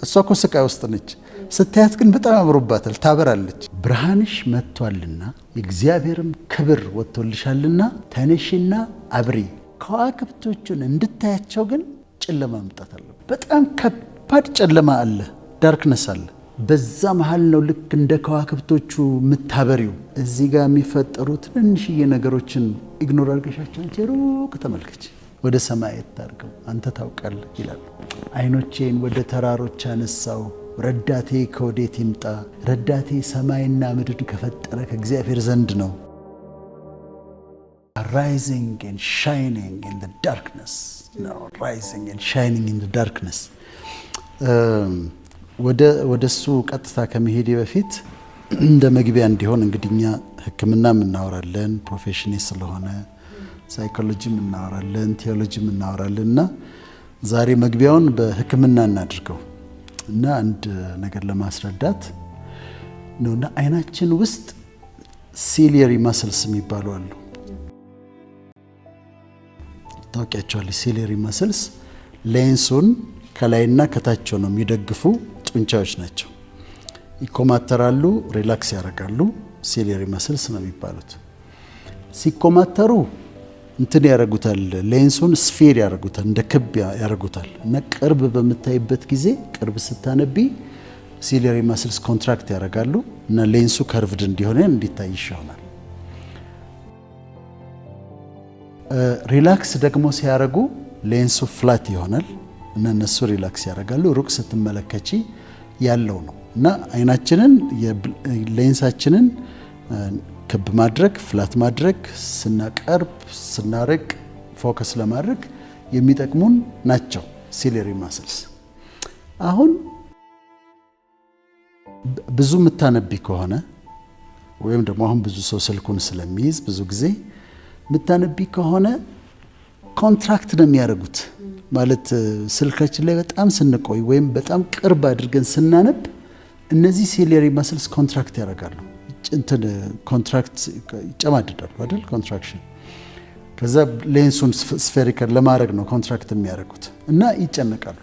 እሷ እኮ ስቃይ ውስጥ ነች። ስታያት ግን በጣም አምሮባታል፣ ታበራለች። ብርሃንሽ መጥቷልና የእግዚአብሔርም ክብር ወጥቶልሻልና ተነሽና አብሪ። ከዋክብቶቹን እንድታያቸው ግን ጨለማ መምጣት አለ። በጣም ከባድ ጨለማ አለ፣ ዳርክነስ አለ። በዛ መሃል ነው ልክ እንደ ከዋክብቶቹ የምታበሪው። እዚህ ጋር የሚፈጠሩ ትንንሽዬ ነገሮችን ኢግኖር አድርገሻቸው ሩቅ ተመልከች። ወደ ሰማይ ታርገው አንተ ታውቃለህ ይላል። አይኖቼን ወደ ተራሮች አነሳው፣ ረዳቴ ከወዴት ይምጣ? ረዳቴ ሰማይና ምድር ከፈጠረ ከእግዚአብሔር ዘንድ ነው። rising and shining in the darkness no rising and shining in the darkness ወደሱ ቀጥታ ከመሄዴ በፊት እንደ መግቢያ እንዲሆን እንግዲህኛ ሕክምናም እናወራለን፣ ፕሮፌሽኔ ስለሆነ ሳይኮሎጂም እናወራለን፣ ቴዎሎጂም እናወራለንና ዛሬ መግቢያውን በሕክምና እናድርገው እና አንድ ነገር ለማስረዳት ነውና አይናችን ውስጥ ሲሊየሪ ማስልስ የሚባሉ አሉ። ታውቂያቸዋለሽ? ሲሊየሪ ማስልስ ሌንሱን ከላይና ከታች ነው የሚደግፉ ጡንቻዎች ናቸው። ይኮማተራሉ፣ ሪላክስ ያደርጋሉ። ሲሊየሪ ማስልስ ነው የሚባሉት። ሲኮማተሩ እንትን ያደርጉታል፣ ሌንሱን ስፌር ያደርጉታል፣ እንደ ክብ ያደርጉታል እና ቅርብ በምታይበት ጊዜ ቅርብ ስታነቢ ሲሊየሪ ማስልስ ኮንትራክት ያደርጋሉ እና ሌንሱ ከርቭድ እንዲሆን እንዲታይሽ ይሆናል። ሪላክስ ደግሞ ሲያደርጉ ሌንሱ ፍላት ይሆናል እና እነሱ ሪላክስ ያደርጋሉ። ሩቅ ስትመለከቺ ያለው ነው እና አይናችንን ሌንሳችንን ክብ ማድረግ ፍላት ማድረግ ስናቀርብ ስናርቅ ፎከስ ለማድረግ የሚጠቅሙን ናቸው ሲሊየሪ ማስልስ። አሁን ብዙ የምታነቢ ከሆነ ወይም ደግሞ አሁን ብዙ ሰው ስልኩን ስለሚይዝ ብዙ ጊዜ የምታነቢ ከሆነ ኮንትራክት ነው የሚያደርጉት። ማለት ስልካችን ላይ በጣም ስንቆይ ወይም በጣም ቅርብ አድርገን ስናነብ እነዚህ ሲሊየሪ ማስልስ ኮንትራክት ያደርጋሉ። እንትን ኮንትራክት ይጨማድዳሉ አይደል? ኮንትራክሽን። ከዛ ሌንሱን ስፌሪካል ለማድረግ ነው ኮንትራክት የሚያደርጉት እና ይጨነቃሉ።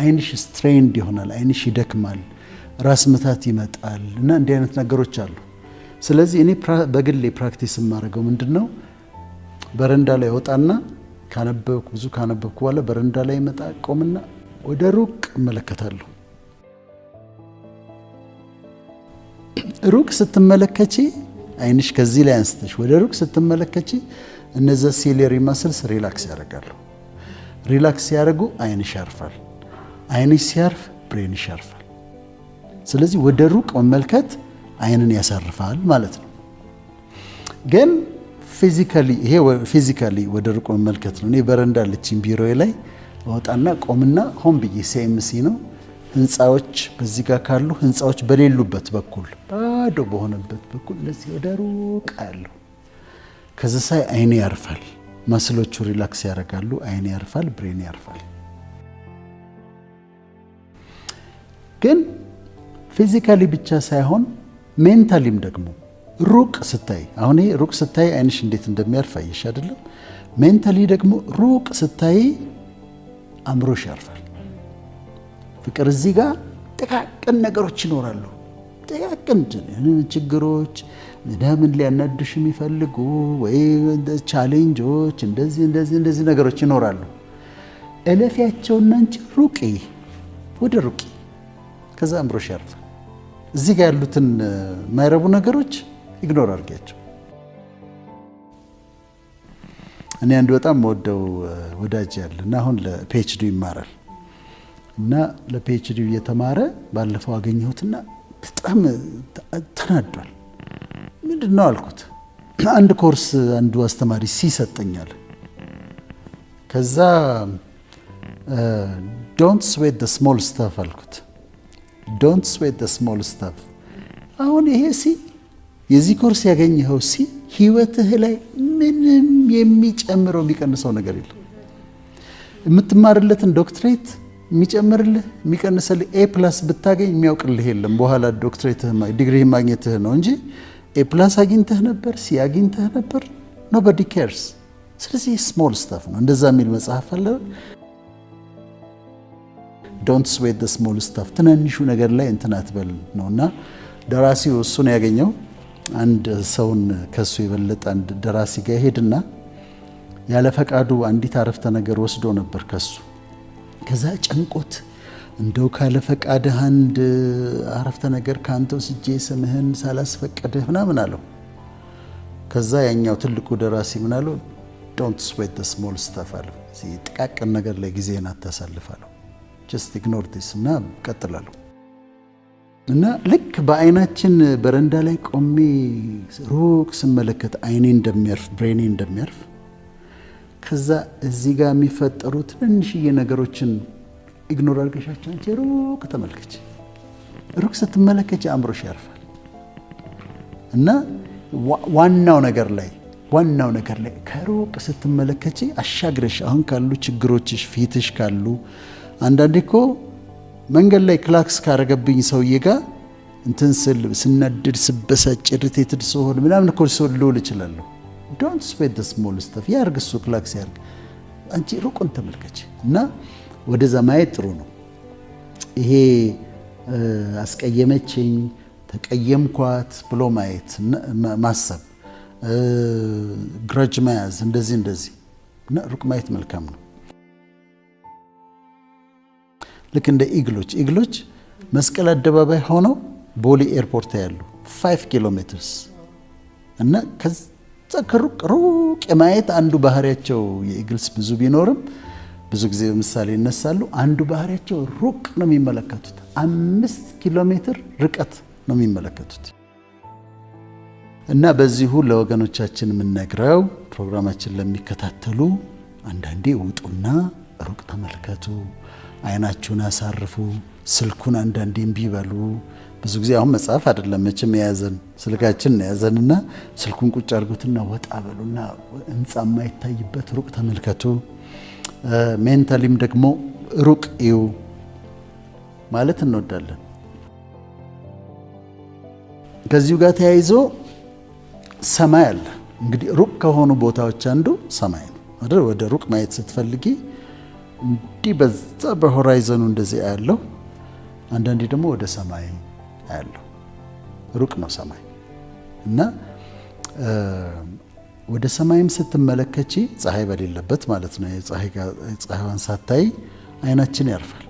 አይንሽ ስትሬንድ ይሆናል፣ አይንሽ ይደክማል፣ ራስ ምታት ይመጣል እና እንዲህ አይነት ነገሮች አሉ። ስለዚህ እኔ በግሌ ፕራክቲስ የማደርገው ምንድነው በረንዳ ላይ ወጣና ብዙ ካነበብኩ በኋላ በረንዳ ላይ መጣ ቆምና ወደ ሩቅ እመለከታለሁ። ሩቅ ስትመለከቺ አይንሽ ከዚህ ላይ አንስተሽ ወደ ሩቅ ስትመለከቺ እነዛ ሲሊየሪ ማስልስ ሪላክስ ያደርጋሉ። ሪላክስ ሲያደርጉ አይንሽ ያርፋል። አይንሽ ሲያርፍ ብሬንሽ ያርፋል። ስለዚህ ወደ ሩቅ መመልከት አይንን ያሳርፋል ማለት ነው። ግን ፊዚካሊ ወደ ሩቅ መመልከት ነው። እኔ በረንዳ አለችኝ ቢሮዬ ላይ ወጣና ቆምና ሆን ብዬ ሲኤምሲ ነው ህንፃዎች በዚህ ጋር ካሉ ህንፃዎች በሌሉበት በኩል ባዶ በሆነበት በኩል ለዚህ ወደ ሩቅ አያለሁ። ከዛ ሳይ አይኔ ያርፋል፣ ማስሎቹ ሪላክስ ያደርጋሉ፣ አይኔ ያርፋል፣ ብሬን ያርፋል። ግን ፊዚካሊ ብቻ ሳይሆን ሜንታሊም ደግሞ ሩቅ ስታይ፣ አሁን ይሄ ሩቅ ስታይ አይንሽ እንዴት እንደሚያርፍ አየሽ አይደለም? ሜንታሊ ደግሞ ሩቅ ስታይ አእምሮሽ ያርፋል። ፍቅር እዚህ ጋር ጥቃቅን ነገሮች ይኖራሉ። ጥቃቅን ችግሮች ምን ሊያናድሽ የሚፈልጉ ወይ ቻሌንጆች እንደዚህ ነገሮች ይኖራሉ። እለፊያቸውና እንጂ ሩቂ ወደ ሩቂ ከዛ አእምሮሽ ያርፋል። እዚህ ጋር ያሉትን የማይረቡ ነገሮች ኢግኖር አድርጊያቸው። እኔ አንድ በጣም ወደው ወዳጅ ያለ እና አሁን ለፒኤችዲ ይማራል እና ለፒኤችዲ እየተማረ ባለፈው አገኘሁትና በጣም ተናዷል። ምንድነው አልኩት። አንድ ኮርስ አንዱ አስተማሪ ሲሰጠኛል። ከዛ ዶንት ስዌት ዘ ስሞል ስታፍ አልኩት። ዶንት ስዌት ዘ ስሞል ስታፍ። አሁን ይሄ የዚህ ኮርስ ያገኘኸው ህይወትህ ላይ ምንም የሚጨምረው የሚቀንሰው ነገር የለም። የምትማርለትን ዶክትሬት የሚጨምርልህ የሚቀንስልህ ኤ+ ብታገኝ የሚያውቅልህ የለም። በኋላ ዲግሪ ማግኘትህ ነው እንጂ ኤ+ አግኝተህ ነበር አግኝተህ ነበር ኖቦዲ ኬርስ። ስለዚህ ስሞል ስታፍ ነው። እንደዛ የሚል መጽሐፍ አለ። ዶንት ስዌት ዘ ስሞል ስታፍ ትናንሹ ነገር ላይ እንትን አትበል ነውና ደራሲው እሱን ያገኘው አንድ ሰውን ከሱ የበለጠ አንድ ደራሲ ጋር ሄድና ያለ ፈቃዱ አንዲት አረፍተ ነገር ወስዶ ነበር ከሱ። ከዛ ጨንቆት እንደው ካለ ፈቃድህ አንድ አረፍተ ነገር ካንተ ወስጄ ስምህን ሳላስፈቅድህ ምናምን አለው። ከዛ ያኛው ትልቁ ደራሲ ምን አለው? ዶንት ስዌት ዘ ስሞል ስታፍ አለው። ጥቃቅን ነገር ላይ ጊዜህን አታሳልፍ አለው። ጀስት ኢግኖር ዲስ እና ቀጥላለሁ። እና ልክ በአይናችን በረንዳ ላይ ቆሜ ሩቅ ስመለከት አይኔ እንደሚያርፍ ብሬኔ እንደሚያርፍ ከዛ እዚህ ጋር የሚፈጠሩ ትንንሽዬ ነገሮችን ኢግኖር አድርገሻቸው አንቺ ሩቅ ተመልከች። ሩቅ ስትመለከች አእምሮሽ ያርፋል። እና ዋናው ነገር ላይ ከሩቅ ስትመለከች አሻግረሽ አሁን ካሉ ችግሮችሽ ፊትሽ ካሉ አንዳንዴ እኮ መንገድ ላይ ክላክስ ካረገብኝ ሰውዬ ጋር እንትን ስናድድ ስበሳጭ ኢሪቴትድ ስሆን ምናምን እኮ ልውል እችላለሁ። ዶንት ስዌት ዘ ስሞል ስታፍ ያርግ እሱ ክላክስ ያርግ፣ አንቺ ሩቁን ተመልከች። እና ወደዛ ማየት ጥሩ ነው። ይሄ አስቀየመችኝ ተቀየምኳት ብሎ ማየት ማሰብ ግረጅ መያዝ እንደዚህ እና ሩቅ ማየት መልካም ነው። ልክ እንደ ኢግሎች መስቀል አደባባይ ሆነው ቦሌ ኤርፖርት ያሉ 5 ኪሎ ሜትርስ እና ከዛ ከሩቅ የማየት አንዱ ባህሪያቸው የኢግልስ ብዙ ቢኖርም ብዙ ጊዜ ምሳሌ ይነሳሉ። አንዱ ባህሪያቸው ሩቅ ነው የሚመለከቱት። 5 ኪሎ ሜትር ርቀት ነው የሚመለከቱት። እና በዚሁ ለወገኖቻችን የምንነግረው ፕሮግራማችን ለሚከታተሉ አንዳንዴ ውጡና ሩቅ ተመልከቱ፣ አይናችሁን አሳርፉ፣ ስልኩን አንዳንዴ እምቢ በሉ። ብዙ ጊዜ አሁን መጽሐፍ አይደለም መቼም የያዘን ስልካችን ነው ያዘንና ስልኩን ቁጭ አድርጉትና ወጣ በሉና ህንጻ የማይታይበት ሩቅ ተመልከቱ። ሜንታሊም ደግሞ ሩቅ እዩ ማለት እንወዳለን። ከዚሁ ጋር ተያይዞ ሰማይ አለ። እንግዲህ ሩቅ ከሆኑ ቦታዎች አንዱ ሰማይ ነው አይደል? ወደ ሩቅ ማየት ስትፈልጊ እንዲህ በዛ በሆራይዘኑ እንደዚህ ያለው አንዳንዴ ደግሞ ወደ ሰማይ ያለው ሩቅ ነው ሰማይ እና ወደ ሰማይም ስትመለከቺ ፀሐይ በሌለበት ማለት ነው። ፀሐይዋን ሳታይ አይናችን ያርፋል።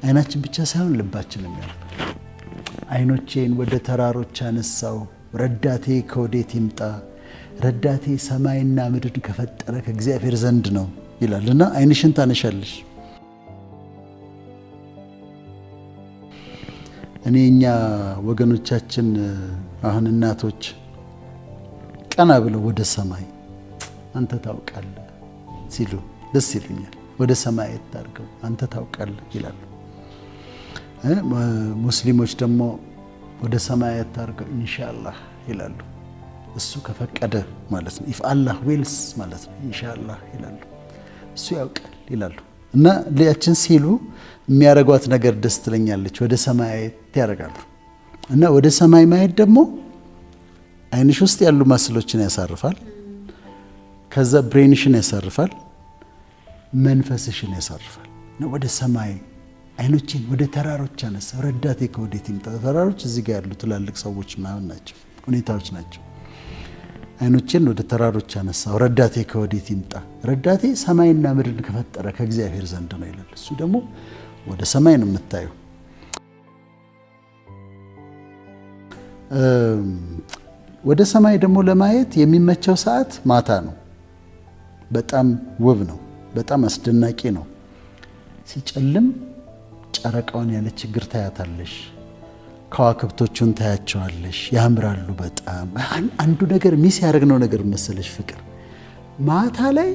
አይናችን ብቻ ሳይሆን ልባችንም ያርፋል። አይኖቼን ወደ ተራሮች አነሳው፣ ረዳቴ ከወዴት ይምጣ? ረዳቴ ሰማይና ምድርን ከፈጠረ ከእግዚአብሔር ዘንድ ነው ይላልና አይንሽን ታነሻለሽ። እኔ እኛ ወገኖቻችን አሁን እናቶች ቀና ብለው ወደ ሰማይ አንተ ታውቃለህ ሲሉ ደስ ይሉኛል። ወደ ሰማይ ታርገው አንተ ታውቃለህ ይላሉ። ሙስሊሞች ደግሞ ወደ ሰማይ ታርገው ኢንሻአላህ ይላሉ። እሱ ከፈቀደ ማለት ነው። ኢፍ አላህ ዊልስ ማለት ነው። ኢንሻአላህ ይላሉ። እሱ ያውቃል ይላሉ። እና ለያችን ሲሉ የሚያረጓት ነገር ደስ ትለኛለች። ወደ ሰማይ ያረጋሉ። እና ወደ ሰማይ ማየት ደግሞ አይንሽ ውስጥ ያሉ ማስሎችን ያሳርፋል። ከዛ ብሬንሽን ያሳርፋል፣ መንፈስሽን ያሳርፋል። እና ወደ ሰማይ አይኖችን ወደ ተራሮች አነሳ፣ ረዳቴ ከወዴት ይምጣ? ተራሮች እዚህ ጋር ያሉ ትላልቅ ሰዎች ምናምን ናቸው፣ ሁኔታዎች ናቸው። አይኖችን ወደ ተራሮች አነሳው፣ ረዳቴ ከወዴት ይምጣ? ረዳቴ ሰማይና ምድርን ከፈጠረ ከእግዚአብሔር ዘንድ ነው ይላል። እሱ ደግሞ ወደ ሰማይ ነው የምታየው። ወደ ሰማይ ደግሞ ለማየት የሚመቸው ሰዓት ማታ ነው። በጣም ውብ ነው፣ በጣም አስደናቂ ነው። ሲጨልም ጨረቃውን ያለ ችግር ታያታለሽ፣ ከዋክብቶቹን ታያቸዋለሽ፣ ያምራሉ በጣም። አንዱ ነገር ሚስ ያደረግነው ነገር መሰለሽ ፍቅር፣ ማታ ላይ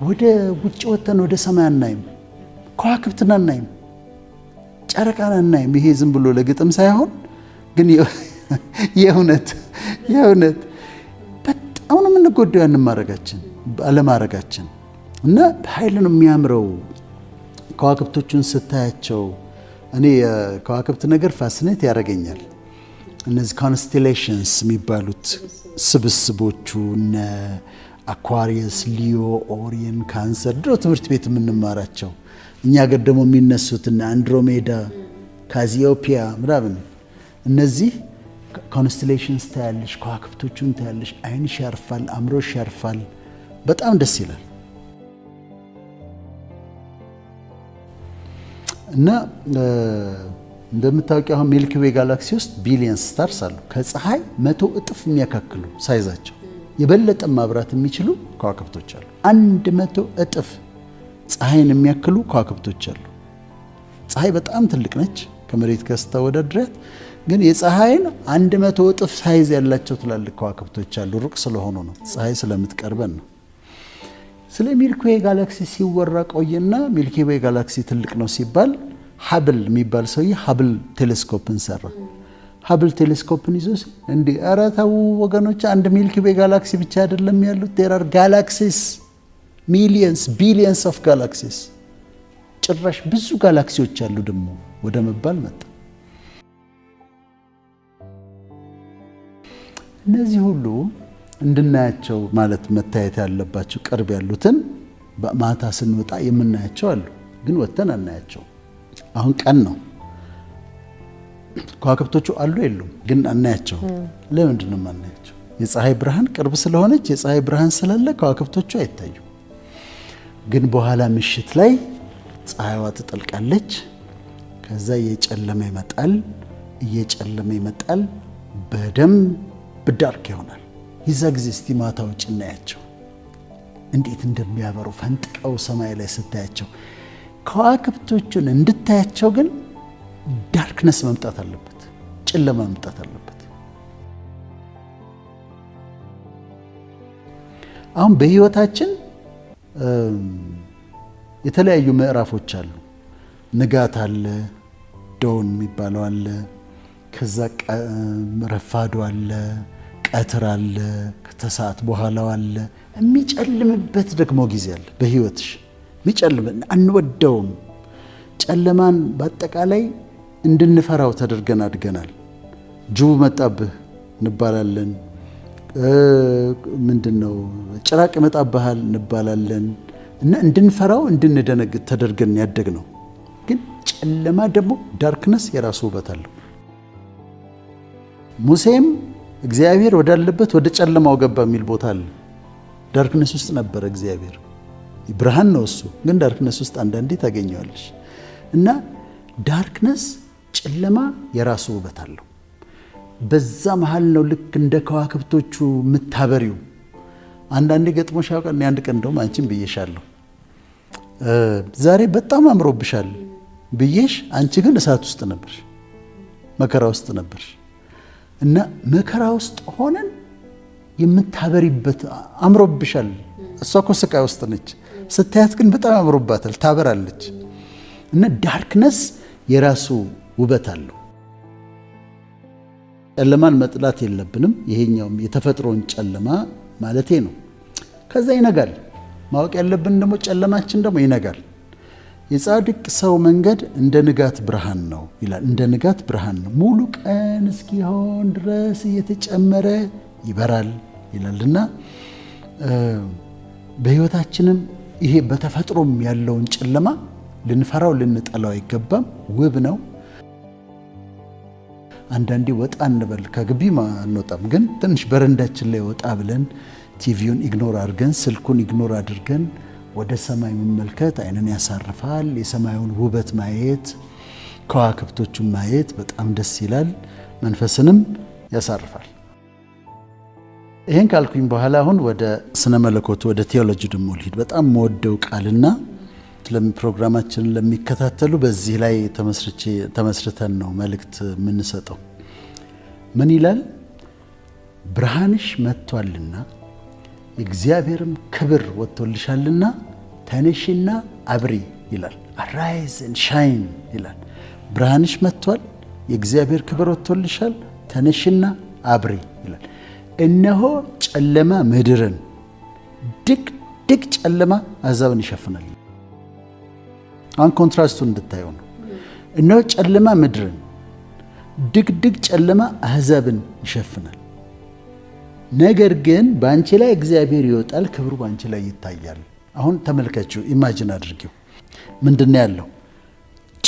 ወደ ውጭ ወተን ወደ ሰማይ አናይም፣ ከዋክብትን አናይም፣ ጨረቃን አናይም። ይሄ ዝም ብሎ ለግጥም ሳይሆን ግን የእውነት በጣም ነው የምንጎዳው ያንን ማድረጋችን አለማድረጋችን። እና በኃይል ነው የሚያምረው ከዋክብቶቹን ስታያቸው። እኔ የከዋክብት ነገር ፋሲኔት ያደርገኛል። እነዚህ ኮንስቴሌሽንስ የሚባሉት ስብስቦቹ እነ አኳሪየስ፣ ሊዮ፣ ኦሪየን፣ ካንሰር ድሮ ትምህርት ቤት የምንማራቸው እኛ ጋር ደግሞ የሚነሱትና አንድሮሜዳ፣ ካዚዮፒያ ምናምን እነዚህ ኮንስቴሌሽንስ ታያለሽ፣ ከዋክብቶቹን ታያለሽ፣ አይንሽ ያርፋል፣ አእምሮሽ ያርፋል። በጣም ደስ ይላል። እና እንደምታውቂው አሁን ሚልኪ ዌይ ጋላክሲ ውስጥ ቢሊየንስ ስታርስ አሉ። ከፀሐይ 100 እጥፍ የሚያካክሉ ሳይዛቸው የበለጠ ማብራት የሚችሉ ከዋክብቶች አሉ። 100 እጥፍ ፀሐይን የሚያክሉ ከዋክብቶች አሉ። ፀሐይ በጣም ትልቅ ነች ከመሬት ጋር ስታወዳድሪያት፣ ግን የፀሐይን 100 እጥፍ ሳይዝ ያላቸው ትላልቅ ከዋክብቶች አሉ። ሩቅ ስለሆኑ ነው፣ ፀሐይ ስለምትቀርበን ነው። ስለ ሚልኪ ዌይ ጋላክሲ ሲወራ ቆየና ሚልኪ ዌይ ጋላክሲ ትልቅ ነው ሲባል ሀብል የሚባል ሰውዬ ሀብል ቴሌስኮፕን ሰራ። ሀብል ቴሌስኮፕን ይዞ እንዴ ኧረ ተው ወገኖች፣ አንድ ሚልኪ ዌይ ጋላክሲ ብቻ አይደለም ያሉት፣ ዴር አር ጋላክሲስ ሚሊየንስ ቢሊየንስ ኦፍ ጋላክሲስ፣ ጭራሽ ብዙ ጋላክሲዎች አሉ ደግሞ ወደ መባል መጣ። እነዚህ ሁሉ እንድናያቸው ማለት መታየት ያለባቸው ቅርብ ያሉትን ማታ ስንወጣ የምናያቸው አሉ፣ ግን ወተን አናያቸው። አሁን ቀን ነው፣ ከዋክብቶቹ አሉ የሉም፣ ግን አናያቸው። ለምንድን ነው የማናያቸው? የፀሐይ ብርሃን ቅርብ ስለሆነች፣ የፀሐይ ብርሃን ስላለ ከዋክብቶቹ አይታዩም። ግን በኋላ ምሽት ላይ ፀሐይዋ ትጠልቃለች፣ ከዛ እየጨለመ ይመጣል፣ እየጨለመ ይመጣል፣ በደንብ ዳርክ ይሆናል። የዛ ጊዜ እስቲ ማታ ውጭ እናያቸው እንዴት እንደሚያበሩ ፈንጥቀው ሰማይ ላይ ስታያቸው። ከዋክብቶቹን እንድታያቸው ግን ዳርክነስ መምጣት አለበት፣ ጨለማ መምጣት አለበት። አሁን በህይወታችን የተለያዩ ምዕራፎች አሉ። ንጋት አለ፣ ዶን የሚባለው አለ፣ ከዛ ረፋዱ አለ፣ ቀትር አለ፣ ከተሰዓት በኋላው አለ። የሚጨልምበት ደግሞ ጊዜ አለ በህይወትሽ የሚጨልም አንወደውም። ጨለማን በአጠቃላይ እንድንፈራው ተደርገን አድገናል። ጅቡ መጣብህ እንባላለን። ምንድነው ጭራቅ መጣብሃል እንባላለን። እና እንድንፈራው እንድንደነግጥ ተደርገን ያደግነው። ግን ጨለማ ደግሞ ዳርክነስ የራሱ ውበት አለው። ሙሴም እግዚአብሔር ወዳለበት ወደ ጨለማው ገባ የሚል ቦታ አለ። ዳርክነስ ውስጥ ነበረ እግዚአብሔር። ብርሃን ነው እሱ፣ ግን ዳርክነስ ውስጥ አንዳንዴ ታገኘዋለሽ። እና ዳርክነስ ጨለማ የራሱ ውበት አለው። በዛ መሃል ነው ልክ እንደ ከዋክብቶቹ የምታበሪው። አንዳንዴ ገጥሞሽ ያውቃል? አንድ ቀን እንደውም አንቺን ብዬሻለሁ፣ ዛሬ በጣም አምሮብሻል ብዬሽ፣ አንቺ ግን እሳት ውስጥ ነበርሽ፣ መከራ ውስጥ ነበርሽ። እና መከራ ውስጥ ሆነን የምታበሪበት አምሮብሻል። እሷ እኮ ስቃይ ውስጥ ነች፣ ስታያት ግን በጣም አምሮባታል፣ ታበራለች። እና ዳርክነስ የራሱ ውበት አለው። ጨለማን መጥላት የለብንም። ይሄኛውም የተፈጥሮን ጨለማ ማለቴ ነው። ከዛ ይነጋል። ማወቅ ያለብን ደግሞ ጨለማችን ደግሞ ይነጋል። የጻድቅ ሰው መንገድ እንደ ንጋት ብርሃን ነው ይላል። እንደ ንጋት ብርሃን ነው፣ ሙሉ ቀን እስኪሆን ድረስ እየተጨመረ ይበራል ይላልና በህይወታችንም ይሄ በተፈጥሮም ያለውን ጨለማ ልንፈራው ልንጠላው አይገባም። ውብ ነው። አንዳንዴ ወጣ እንበል፣ ከግቢ አንወጣም፣ ግን ትንሽ በረንዳችን ላይ ወጣ ብለን ቲቪውን ኢግኖር አድርገን ስልኩን ኢግኖር አድርገን ወደ ሰማይ መመልከት አይንን ያሳርፋል። የሰማዩን ውበት ማየት፣ ከዋክብቶቹን ማየት በጣም ደስ ይላል፣ መንፈስንም ያሳርፋል። ይሄን ካልኩኝ በኋላ አሁን ወደ ስነ መለኮት ወደ ቴዎሎጂ ደሞ ልሂድ። በጣም መወደው ቃልና ፕሮግራማችንን ለሚከታተሉ በዚህ ላይ ተመስርተን ነው መልእክት የምንሰጠው። ምን ይላል? ብርሃንሽ መጥቷልና የእግዚአብሔርም ክብር ወጥቶልሻልና ተነሽና አብሪ ይላል። አራይዝ ኤንድ ሻይን ይላል። ብርሃንሽ መጥቷል፣ የእግዚአብሔር ክብር ወጥቶልሻል፣ ተነሽና አብሪ ይላል። እነሆ ጨለማ ምድርን፣ ድቅድቅ ጨለማ አሕዛብን ይሸፍናል። አሁን ኮንትራስቱን እንድታየው ነው። እነሆ ጨለማ ምድርን፣ ድቅድቅ ጨለማ አሕዛብን ይሸፍናል። ነገር ግን በአንቺ ላይ እግዚአብሔር ይወጣል፣ ክብሩ በአንቺ ላይ ይታያል። አሁን ተመልከችው፣ ኢማጂን አድርጊው። ምንድነው ያለው?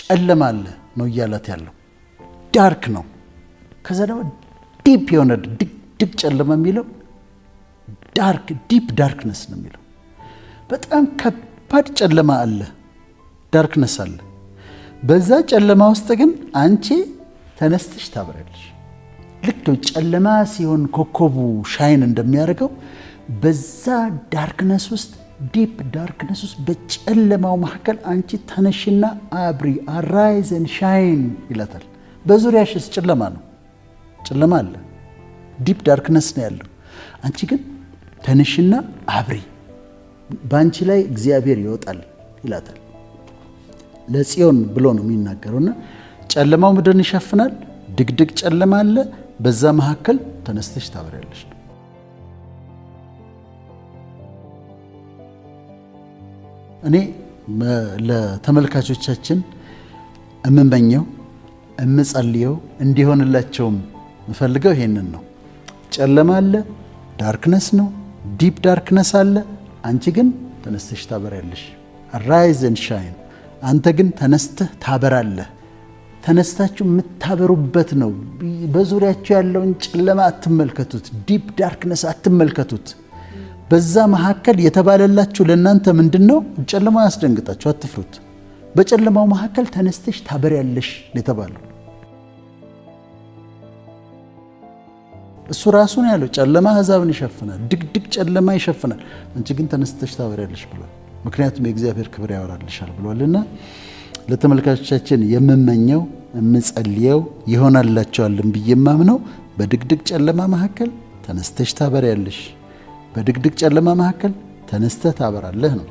ጨለማ አለ ነው እያላት ያለው። ዳርክ ነው። ከዛ ደግሞ ዲፕ የሆነ ድቅድቅ ጨለማ የሚለው ዳርክ ዲፕ ዳርክነስ ነው የሚለው። በጣም ከባድ ጨለማ አለ፣ ዳርክነስ አለ። በዛ ጨለማ ውስጥ ግን አንቺ ተነስተሽ ታበራለሽ። ልክ ጨለማ ሲሆን ኮከቡ ሻይን እንደሚያደርገው በዛ ዳርክነስ ውስጥ ዲፕ ዳርክነስ ውስጥ በጨለማው መካከል አንቺ ተነሽና አብሪ፣ አራይዝ ኤንድ ሻይን ይላታል። በዙሪያሽስ ጨለማ ነው፣ ጨለማ አለ፣ ዲፕ ዳርክነስ ነው ያለው። አንቺ ግን ተነሽና አብሪ፣ በአንቺ ላይ እግዚአብሔር ይወጣል ይላታል። ለጽዮን ብሎ ነው የሚናገረውና ጨለማው ምድርን ይሸፍናል፣ ድቅድቅ ጨለማ አለ፣ በዛ መካከል ተነስተሽ ታበሪያለሽ። እኔ ለተመልካቾቻችን እምመኘው እምጸልየው እንዲሆንላቸውም ምፈልገው ይሄንን ነው። ጨለማ አለ፣ ዳርክነስ ነው፣ ዲፕ ዳርክነስ አለ። አንቺ ግን ተነስተሽ ታበሪያለሽ። ራይዝ ኤንድ ሻይን። አንተ ግን ተነስተህ ታበራለህ። ተነስታችሁ የምታበሩበት ነው። በዙሪያችሁ ያለውን ጨለማ አትመልከቱት፣ ዲፕ ዳርክነስ አትመልከቱት። በዛ መካከል የተባለላችሁ ለእናንተ ምንድነው? ጨለማው ያስደንግጣችሁ፣ አትፍሩት። በጨለማው መካከል ተነስተሽ ታበሪያለሽ የተባለው እሱ ራሱ ነው ያለው። ጨለማ አሕዛብን ይሸፍናል፣ ድቅድቅ ጨለማ ይሸፍናል፣ አንቺ ግን ተነስተሽ ታበሪያለሽ ብሏል። ምክንያቱም የእግዚአብሔር ክብር ያወራልሻል ብሏልና ለተመልካቾቻችን የምመኘው የምጸልየው ይሆናላችኋልም ብዬ የማምነው በድቅድቅ ጨለማ መካከል ተነስተሽ ታበሪያለሽ፣ በድቅድቅ ጨለማ መካከል ተነስተህ ታበራለህ ነው።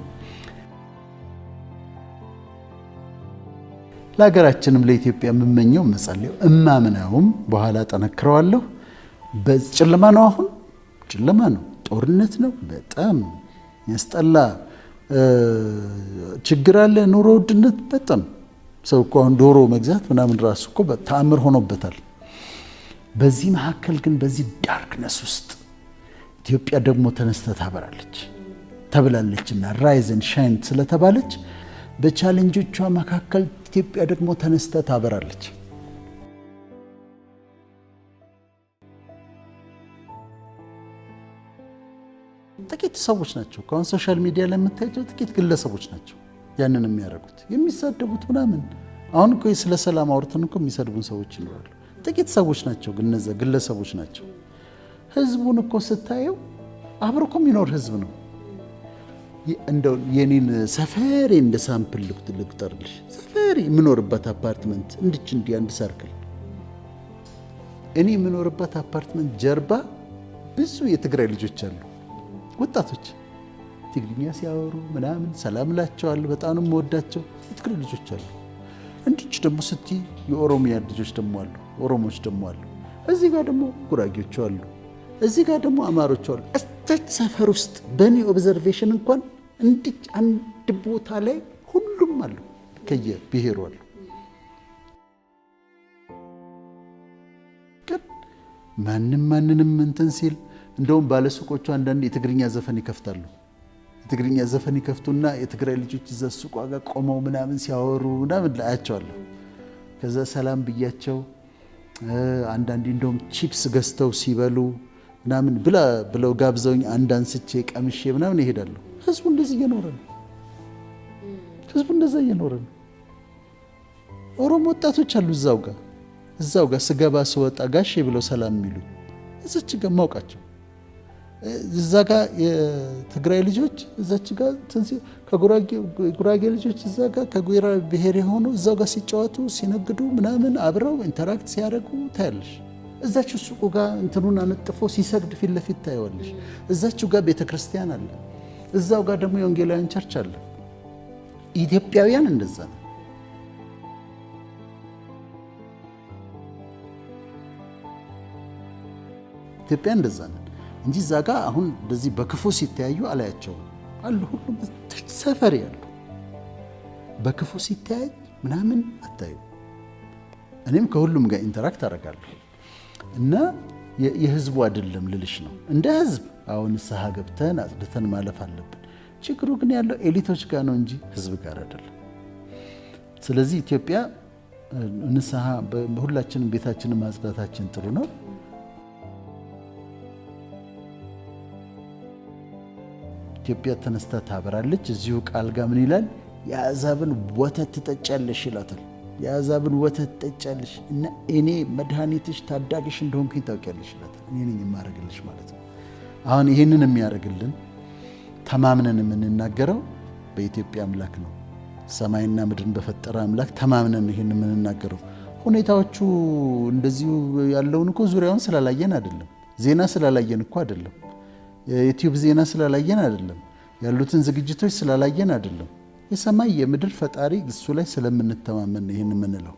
ለሀገራችንም ለኢትዮጵያ የምመኘው የምጸልየው እማምነውም በኋላ ጠነክረዋለሁ። በጨለማ ነው፣ አሁን ጨለማ ነው፣ ጦርነት ነው፣ በጣም ያስጠላ ችግር አለ፣ ኑሮ ውድነት በጣም ሰው እኮ አሁን ዶሮ መግዛት ምናምን ራሱ እኮ ተአምር ሆኖበታል። በዚህ መካከል ግን በዚህ ዳርክነስ ውስጥ ኢትዮጵያ ደግሞ ተነስታ ታበራለች ተብላለችና ራይዝ ኤንድ ሻይን ስለተባለች በቻሌንጆቿ መካከል ኢትዮጵያ ደግሞ ተነስታ ታበራለች። ጥቂት ሰዎች ናቸው ከአሁን ሶሻል ሚዲያ ላይ የምታያቸው ጥቂት ግለሰቦች ናቸው ያንን የሚያደርጉት የሚሳደቡት ምናምን። አሁን እኮ ስለ ሰላም አውርተን እኮ የሚሰድቡን ሰዎች ይኖራሉ። ጥቂት ሰዎች ናቸው ግን እነዛ ግለሰቦች ናቸው። ህዝቡን እኮ ስታየው አብሮ እኮ የሚኖር ህዝብ ነው። እንደው የኔን ሰፈሬ እንደ ሳምፕል ልቁጠርልሽ። ሰፈሬ የምኖርበት አፓርትመንት እንድች እንዲህ አንድ ሰርክል እኔ የምኖርበት አፓርትመንት ጀርባ ብዙ የትግራይ ልጆች አሉ፣ ወጣቶች ትግርኛ ሲያወሩ ምናምን ሰላም ላቸዋለሁ። በጣም የምወዳቸው የትግራይ ልጆች አሉ። እንዲች ደግሞ ስቲ የኦሮሚያ ልጆች ደግሞ አሉ፣ ኦሮሞች ደግሞ አሉ። እዚህ ጋር ደግሞ ጉራጌዎች አሉ፣ እዚህ ጋር ደግሞ አማሮች አሉ። እስተች ሰፈር ውስጥ በእኔ ኦብዘርቬሽን እንኳን እንዲች አንድ ቦታ ላይ ሁሉም አሉ፣ ከየብሔሩ አሉ። ግን ማንንም እንትን ሲል እንደውም ባለሱቆቹ አንዳንድ የትግርኛ ዘፈን ይከፍታሉ። የትግርኛ ዘፈን ይከፍቱና የትግራይ ልጆች እዛ ሱቋ ጋር ቆመው ምናምን ሲያወሩ ምናምን አያቸዋለሁ። ከዛ ሰላም ብያቸው አንዳንዴ እንደውም ቺፕስ ገዝተው ሲበሉ ምናምን ብለው ጋብዘውኝ አንድ አንስቼ ቀምሼ ምናምን ይሄዳሉ። ህዝቡ እንደዚህ እየኖረ ነው። ህዝቡ እንደዛ እየኖረ ነው። ኦሮሞ ወጣቶች አሉ እዛው ጋር ስገባ ስወጣ ጋሼ ብለው ሰላም የሚሉ እዛች ጋር ማውቃቸው። እዛ ጋር የትግራይ ልጆች እዛች ጋር ከጉራጌ ልጆች እዛ ጋር ከጉራ ብሔር የሆኑ እዛው ጋር ሲጫወቱ ሲነግዱ ምናምን አብረው ኢንተራክት ሲያደርጉ ታያለሽ። እዛችሁ ሱቁ ጋር እንትኑን አነጥፎ ሲሰግድ ፊት ለፊት ታየዋለሽ። እዛችሁ ጋር ቤተክርስቲያን አለ፣ እዛው ጋር ደግሞ የወንጌላውያን ቸርች አለ። ኢትዮጵያውያን እንደዛ ነው። ኢትዮጵያ እንደዛ ነው እንጂ እዛ ጋር አሁን እንደዚህ በክፉ ሲተያዩ አላያቸውም አሉ። ሁሉም ሰፈር ያሉ በክፉ ሲተያይ ምናምን አታዩ። እኔም ከሁሉም ጋር ኢንተራክት አደርጋለሁ እና የህዝቡ አይደለም ልልሽ ነው። እንደ ህዝብ አሁን ንስሐ ገብተን አጽድተን ማለፍ አለብን። ችግሩ ግን ያለው ኤሊቶች ጋር ነው እንጂ ህዝብ ጋር አይደለም። ስለዚህ ኢትዮጵያ ንስሐ ሁላችንም ቤታችንን ማጽዳታችን ጥሩ ነው። ኢትዮጵያ ተነስታ ታበራለች። እዚሁ ቃል ጋር ምን ይላል? የአሕዛብን ወተት ትጠጫለሽ ይላታል። የአሕዛብን ወተት ትጠጫለሽ እና እኔ መድኃኒትሽ ታዳጊሽ እንደሆንኩኝ ታውቂያለሽ ይላታል። እኔ ነኝ የማደርግልሽ ማለት ነው። አሁን ይህንን የሚያደርግልን ተማምነን የምንናገረው በኢትዮጵያ አምላክ ነው። ሰማይና ምድርን በፈጠረ አምላክ ተማምነን ይህን የምንናገረው። ሁኔታዎቹ እንደዚሁ ያለውን እኮ ዙሪያውን ስላላየን አይደለም። ዜና ስላላየን እኮ አይደለም። የዩቲዩብ ዜና ስላላየን አይደለም። ያሉትን ዝግጅቶች ስላላየን አይደለም። የሰማይ የምድር ፈጣሪ እሱ ላይ ስለምንተማመን ይህን የምንለው